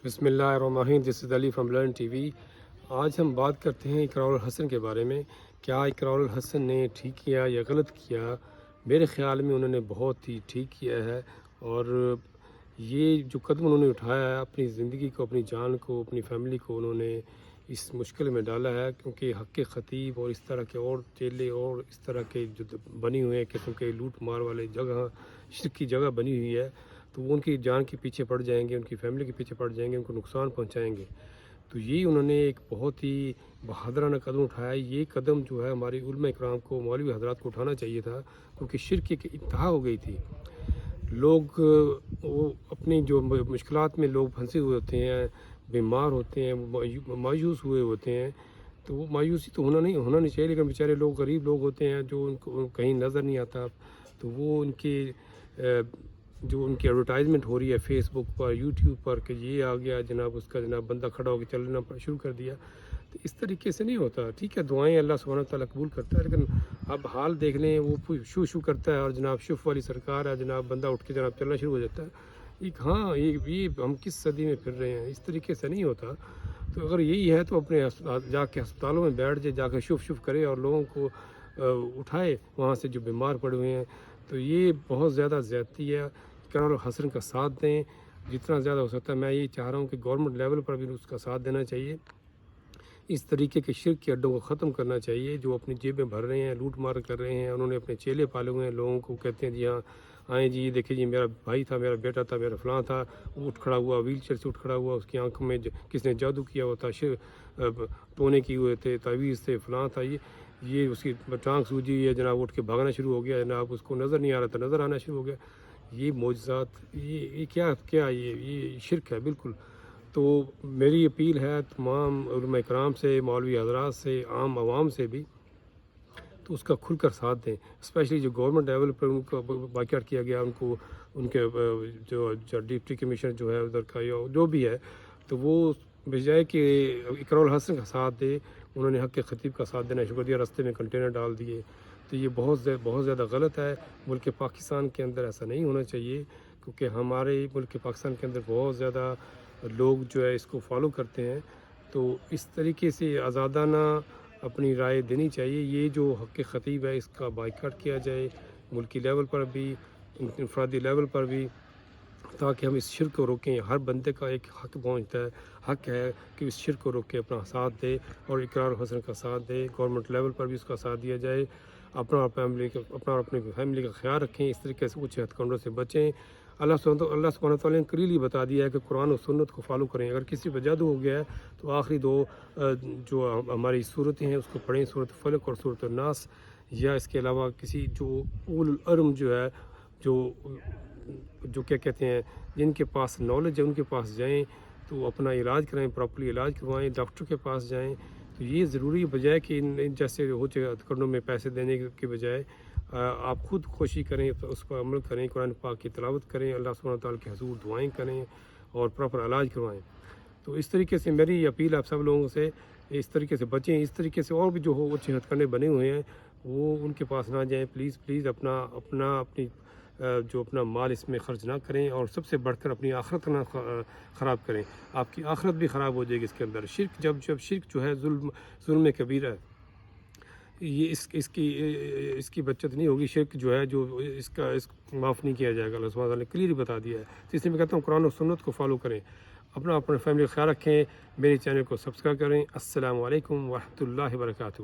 بسم اللہ الرحمن الرحیم، دس از علی فرام لرن ٹی وی۔ آج ہم بات کرتے ہیں اقرار الحسن کے بارے میں۔ کیا اقرار الحسن نے ٹھیک کیا یا غلط کیا؟ میرے خیال میں انہوں نے بہت ہی ٹھیک کیا ہے، اور یہ جو قدم انہوں نے اٹھایا ہے اپنی زندگی کو، اپنی جان کو، اپنی فیملی کو انہوں نے اس مشکل میں ڈالا ہے، کیونکہ حق خطیب اور اس طرح کے اور چیلے اور اس طرح کے جو بنی ہوئے ہیں قسم کے لوٹ مار والے جگہ، شرک کی جگہ بنی ہوئی ہے، تو وہ ان کی جان کے پیچھے پڑ جائیں گے، ان کی فیملی کے پیچھے پڑ جائیں گے، ان کو نقصان پہنچائیں گے۔ تو یہ انہوں نے ایک بہت ہی بہادرانہ قدم اٹھایا۔ یہ قدم جو ہے ہماری علماء اکرام کو، مولوی حضرات کو اٹھانا چاہیے تھا، کیونکہ شرک کی انتہا ہو گئی تھی۔ لوگ وہ اپنی جو مشکلات میں لوگ پھنسے ہوئے ہوتے ہیں، بیمار ہوتے ہیں، مایوس ہوئے ہوتے ہیں، تو وہ مایوسی تو ہونا نہیں چاہیے، لیکن بیچارے لوگ غریب لوگ ہوتے ہیں جو ان کو کہیں نظر نہیں آتا، تو وہ ان کے جو ان کی ایڈورٹائزمنٹ ہو رہی ہے فیس بک پر، یوٹیوب پر، کہ یہ آ گیا جناب، اس کا جناب بندہ کھڑا ہو کے چلنا شروع کر دیا، تو اس طریقے سے نہیں ہوتا۔ ٹھیک ہے، دعائیں اللہ سبحانہ تعالیٰ قبول کرتا ہے، لیکن اب حال دیکھ لیں، وہ شو کرتا ہے اور جناب شف والی سرکار ہے، جناب بندہ اٹھ کے جناب چلنا شروع ہو جاتا ہے۔ یہ ہم کس صدی میں پھر رہے ہیں؟ اس طریقے سے نہیں ہوتا۔ تو اگر یہی ہے تو اپنے جا کے ہسپتالوں میں بیٹھ جائے، جا کے شف کرے اور لوگوں کو اٹھائے وہاں سے جو بیمار پڑے ہوئے ہیں۔ تو یہ بہت زیادہ زیادتی ہے۔ اقرار الحسن کا ساتھ دیں جتنا زیادہ ہو سکتا ہے۔ میں یہ چاہ رہا ہوں کہ گورنمنٹ لیول پر بھی اس کا ساتھ دینا چاہیے۔ اس طریقے کے شرک کے اڈوں کو ختم کرنا چاہیے، جو اپنی جیبیں بھر رہے ہیں، لوٹ مار کر رہے ہیں۔ انہوں نے اپنے چیلے پالے ہوئے ہیں، لوگوں کو کہتے ہیں جی ہاں آئیں جی، دیکھیں جی میرا بھائی تھا، میرا بیٹا تھا، میرا فلاں تھا، وہ اٹھ کھڑا ہوا، ویل چیئر سے اٹھ کھڑا ہوا، اس کی آنکھوں میں کس نے جادو کیا ہوا تھا، ٹونے کیے ہوئے تھے، تعویذ تھے، فلاں تھا، یہ اس کی ٹانگ سوجی ہوئی ہے جناب، اٹھ کے بھاگنا شروع ہو گیا جناب، اس کو نظر نہیں آ رہا تھا، نظر آنا شروع ہو گیا۔ یہ معجزات، یہ کیا یہ شرک ہے بالکل۔ تو میری اپیل ہے تمام علماء کرام سے، مولوی حضرات سے، عام عوام سے بھی، تو اس کا کھل کر ساتھ دیں۔ اسپیشلی جو گورنمنٹ لیول پر ان کو بائیکاٹ کیا گیا، ان کو ان کے جو ڈپٹی کمشنر جو ہے ادھر کا یا جو بھی ہے، تو وہ بجائے کہ اقرار الحسن کا ساتھ دے، انہوں نے حق خطیب کا ساتھ دینا شروع کر دیا، راستے میں کنٹینر ڈال دیے۔ تو یہ بہت زیادہ غلط ہے۔ ملک پاکستان کے اندر ایسا نہیں ہونا چاہیے، کیونکہ ہمارے ملک پاکستان کے اندر بہت زیادہ لوگ جو ہے اس کو فالو کرتے ہیں۔ تو اس طریقے سے آزادانہ اپنی رائے دینی چاہیے۔ یہ جو حق خطیب ہے اس کا بائیکاٹ کیا جائے، ملکی لیول پر بھی، انفرادی لیول پر بھی، تاکہ ہم اس شرک کو روکیں۔ ہر بندے کا ایک حق پہنچتا ہے، حق ہے کہ اس شرک کو روک کے اپنا ساتھ دے اور اقرار الحسن کا ساتھ دے۔ گورنمنٹ لیول پر بھی اس کا ساتھ دیا جائے۔ اپنا اور اپنی فیملی کا خیال رکھیں، اس طریقے سے کچھ ہتھ کنڈوں سے بچیں۔ اللہ سبحانہ تعالیٰ نے کلیئرلی بتا دیا ہے کہ قرآن و سنت کو فالو کریں۔ اگر کسی پہ جادو ہو گیا ہے تو آخری دو جو ہماری صورتیں ہیں اس کو پڑھیں، صورت فلق اور صورت الناس، یا اس کے علاوہ کسی جو اول العلم جو ہے، جو کیا کہتے ہیں، جن کے پاس نالج ہے ان کے پاس جائیں، تو اپنا علاج کرائیں، پراپرلی علاج کروائیں، ڈاکٹر کے پاس جائیں۔ تو یہ ضروری بجائے کہ ان جیسے ہو کرنوں میں پیسے دینے کے بجائے آپ خود کوشش کریں، اس پر عمل کریں، قرآن پاک کی تلاوت کریں، اللہ سبحانہ تعالیٰ کے حضور دعائیں کریں اور پراپر علاج کروائیں۔ تو اس طریقے سے میری اپیل آپ سب لوگوں سے، اس طریقے سے بچیں۔ اس طریقے سے اور بھی جو اچھے ہتھ کنڈے بنے ہوئے ہیں وہ ان کے پاس نہ جائیں۔ پلیز اپنا مال اس میں خرچ نہ کریں، اور سب سے بڑھ کر اپنی آخرت نہ خراب کریں۔ آپ کی آخرت بھی خراب ہو جائے گی اس کے اندر۔ شرک جب شرک جو ہے ظلم کبیرہ ہے، یہ اس کی بچت نہیں ہوگی۔ شرک جو ہے جو اس معاف نہیں کیا جائے گا، اللہ سبحانہ تعالیٰ نے کلیئرلی بتا دیا ہے۔ تو اس لیے میں کہتا ہوں قرآن و سنت کو فالو کریں، اپنے فیملی کا خیال رکھیں، میرے چینل کو سبسکرائب کریں۔ السلام علیکم ورحمۃ اللہ وبرکاتہ۔